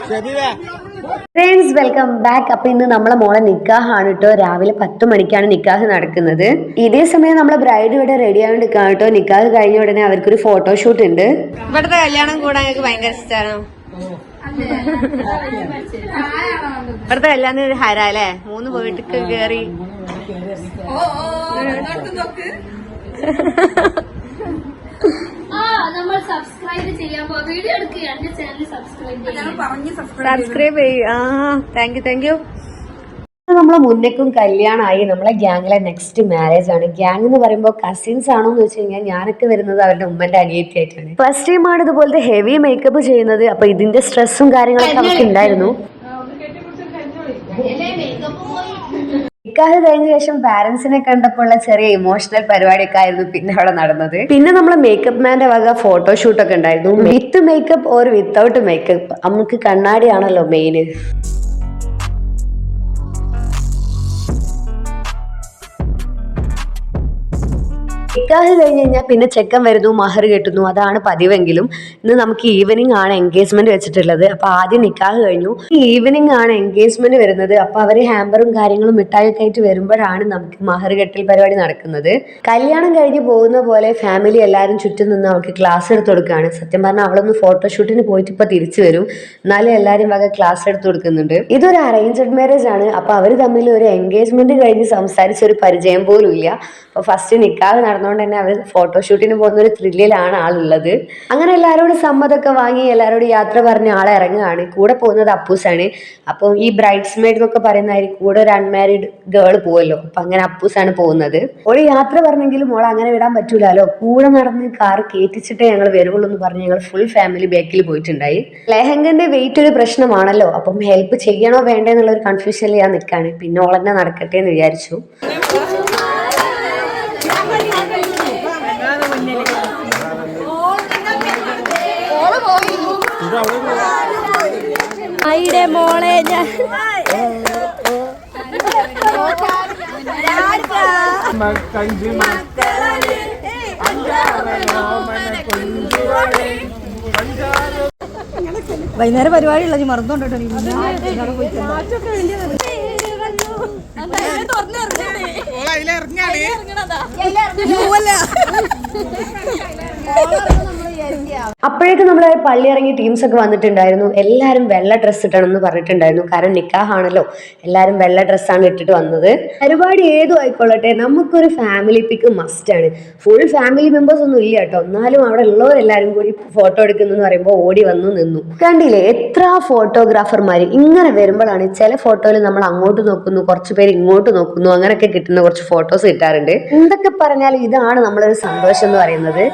Friends welcome back. അപ്പൊ ഇന്ന് നമ്മളെ മോളെ നിക്കാഹാണ് കേട്ടോ. രാവിലെ 10 മണിക്കാണ് നിക്കാഹ് നടക്കുന്നത്. ഇതേ സമയം നമ്മളെ ബ്രൈഡ് ഇവിടെ റെഡി ആയിട്ട് നിൽക്കാം കേട്ടോ. നിക്കാഹ് കഴിഞ്ഞ ഉടനെ അവർക്കൊരു ഫോട്ടോഷൂട്ട് ഉണ്ട്. ഇവിടുത്തെ കല്യാണം കൂടാൻ എനിക്ക് ഭയങ്കര ഇഷ്ടമാണ്. ഇവിടുത്തെ കല്യാണം ഒരു ഹര അല്ലേ, 3 വീട്ടിൽ കേറി. സബ്സ്ക്രൈബ് ചെയ്യും. Thank you. നമ്മളെ മുന്നേക്കും കല്യാണമായി. നമ്മളെ ഗ്യാങ്ങിലെ നെക്സ്റ്റ് മാരേജ് ആണ്. ഗ്യാങ് എന്ന് പറയുമ്പോൾ കസിൻസ് ആണോ എന്ന് വെച്ച് കഴിഞ്ഞാൽ ഞാനൊക്കെ വരുന്നത് അവരുടെ ഉമ്മന്റെ അനിയത്തിയായിട്ടാണ്. ഫസ്റ്റ് ടൈമാണ് ഇതുപോലത്തെ ഹെവി മേക്കപ്പ് ചെയ്യുന്നത്. അപ്പൊ ഇതിന്റെ സ്ട്രെസ്സും കാര്യങ്ങളൊക്കെ അവർക്ക് ഉണ്ടായിരുന്നു. നിക്കാഹ് കഴിഞ്ഞ ശേഷം പാരന്റ്സിനെ കണ്ടപ്പോൾ ഉള്ള ചെറിയ ഇമോഷണൽ പരിപാടിയൊക്കെ ആയിരുന്നു പിന്നെ അവിടെ നടന്നത്. പിന്നെ നമ്മളെ മേക്കപ്പ് മാന്റെ വക ഫോട്ടോഷൂട്ട് ഒക്കെ ഉണ്ടായിരുന്നു. With makeup or without makeup. നമുക്ക് കണ്ണാടിയാണല്ലോ മെയിന്. നിക്കാഹ് കഴിഞ്ഞ് കഴിഞ്ഞാൽ പിന്നെ ചെക്കൻ വരുന്നു, മഹർ കെട്ടുന്നു. അതാണ് പതിവെങ്കിലും ഇന്ന് നമുക്ക് ഈവനിങ് ആണ് എൻഗേജ്മെന്റ് വെച്ചിട്ടുള്ളത്. അപ്പൊ ആദ്യം നിക്കാഹ് കഴിഞ്ഞു, ഈവനിങ് ആണ് എൻഗേജ്മെന്റ് വരുന്നത്. അപ്പൊ അവര് ഹാമ്പറും കാര്യങ്ങളും മിഠായിയൊക്കെ ആയിട്ട് വരുമ്പോഴാണ് നമുക്ക് മഹർ കെട്ടൽ പരിപാടി നടക്കുന്നത്. കല്യാണം കഴിഞ്ഞ് പോകുന്ന പോലെ ഫാമിലി എല്ലാവരും ചുറ്റും നിന്ന് അവൾക്ക് ക്ലാസ് എടുത്ത് കൊടുക്കുകയാണ്. സത്യം പറഞ്ഞാൽ അവളൊന്ന് ഫോട്ടോഷൂട്ടിന് പോയിട്ട് ഇപ്പൊ തിരിച്ചു വരും, എന്നാലും എല്ലാവരും വക ക്ലാസ് എടുത്ത് കൊടുക്കുന്നുണ്ട്. ഇതൊരു അറേഞ്ച്ഡ് മാരേജ് ആണ്. അപ്പൊ അവര് തമ്മിൽ ഒരു എൻഗേജ്മെന്റ് കഴിഞ്ഞ് സംസാരിച്ച ഒരു പരിചയം പോലും ഇല്ല. അപ്പൊ ഫസ്റ്റ് നിക്കാഹ് നടന്നുകൊണ്ട് തന്നെ അവർ ഫോട്ടോഷൂട്ടിന് പോകുന്ന ഒരു ത്രില്ലിലാണ് ആളുള്ളത്. അങ്ങനെ എല്ലാവരോടും സമ്മതമൊക്കെ വാങ്ങി എല്ലാവരോടും യാത്ര പറഞ്ഞ് ആളെ ഇറങ്ങുകയാണ്. കൂടെ പോകുന്നത് അപ്പൂസാണ്. അപ്പം ഈ ബ്രൈഡ്സ് മെയ്ഡ് എന്നൊക്കെ പറയുന്നതായിരിക്കും കൂടെ ഒരു അൺമാരീഡ് ഗേൾ പോവല്ലോ. അപ്പൊ അങ്ങനെ അപ്പൂസാണ് പോകുന്നത്. ഓള് യാത്ര പറഞ്ഞെങ്കിലും ഓളെ അങ്ങനെ വിടാൻ പറ്റൂലല്ലോ. കൂടെ നടന്ന് കാർ കയറ്റിച്ചിട്ടേ ഞങ്ങൾ വരുള്ളൂ എന്ന് പറഞ്ഞ് ഞങ്ങൾ ഫുൾ ഫാമിലി ബാക്കിൽ പോയിട്ടുണ്ടായി. ലെഹങ്കന്റെ വെയിറ്റ് ഒരു പ്രശ്നമാണല്ലോ. അപ്പം ഹെൽപ്പ് ചെയ്യണോ വേണ്ടേ എന്നുള്ള ഒരു കൺഫ്യൂഷനിൽ ഞാൻ നിൽക്കാണ്. പിന്നെ ഓളെന്നെ നടക്കട്ടെ എന്ന് വിചാരിച്ചു. അയിടെ മോളെ ഞാൻ വൈകുന്നേരം പരിപാടി ഉള്ളത് മറന്നോണ്ടോ. അപ്പോഴേക്കും നമ്മളെ പള്ളി ഇറങ്ങി ടീംസ് ഒക്കെ വന്നിട്ടുണ്ടായിരുന്നു. എല്ലാരും വെള്ള ഡ്രസ്സ് ഇട്ടണം എന്ന് പറഞ്ഞിട്ടുണ്ടായിരുന്നു. കാരണം നിക്കാഹാണല്ലോ, എല്ലാരും വെള്ള ഡ്രസ്സാണ് ഇട്ടിട്ട് വന്നത്. പരിപാടി ഏതും ആയിക്കൊള്ളട്ടെ, നമുക്കൊരു ഫാമിലി പിക്ക് മസ്റ്റ് ആണ്. ഫുൾ ഫാമിലി മെമ്പേഴ്സ് ഒന്നും ഇല്ല കേട്ടോ, എന്നാലും അവിടെ ഉള്ളവരെല്ലാരും കൂടി ഫോട്ടോ എടുക്കുന്നു പറയുമ്പോൾ ഓടി വന്നു നിന്നു. കണ്ടില്ലേ എത്ര ഫോട്ടോഗ്രാഫർമാര്. ഇങ്ങനെ വരുമ്പോഴാണ് ചില ഫോട്ടോയിൽ നമ്മൾ അങ്ങോട്ട് നോക്കുന്നു, കുറച്ച് പേര് ഇങ്ങോട്ട് നോക്കുന്നു, അങ്ങനെയൊക്കെ കിട്ടുന്ന കുറച്ച് ഫോട്ടോസ് കിട്ടാറുണ്ട്. എന്തൊക്കെ പറഞ്ഞാലും ഇതാണ് നമ്മളൊരു സന്തോഷം എന്ന് പറയുന്നത്.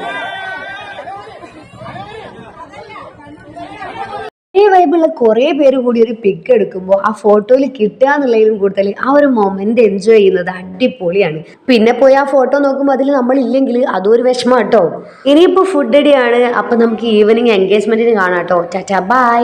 ഈ വൈബുള്ള കുറെ പേര് കൂടി ഒരു പിക്ക് എടുക്കുമ്പോൾ ആ ഫോട്ടോയിൽ കിട്ടുക എന്നുള്ളതിലും കൂടുതൽ ആ ഒരു മൊമെന്റ് എൻജോയ് ചെയ്യുന്നത് അടിപൊളിയാണ്. പിന്നെ പോയി ആ ഫോട്ടോ നോക്കുമ്പോൾ അതിൽ നമ്മളില്ലെങ്കിൽ അതും ഒരു വിഷമം കേട്ടോ. ഇനിയിപ്പോ ഫുഡ് റെഡിയാണ്. അപ്പൊ നമുക്ക് ഈവനിങ് എൻഗേജ്മെന്റിന് കാണാം കേട്ടോ. Tata bye.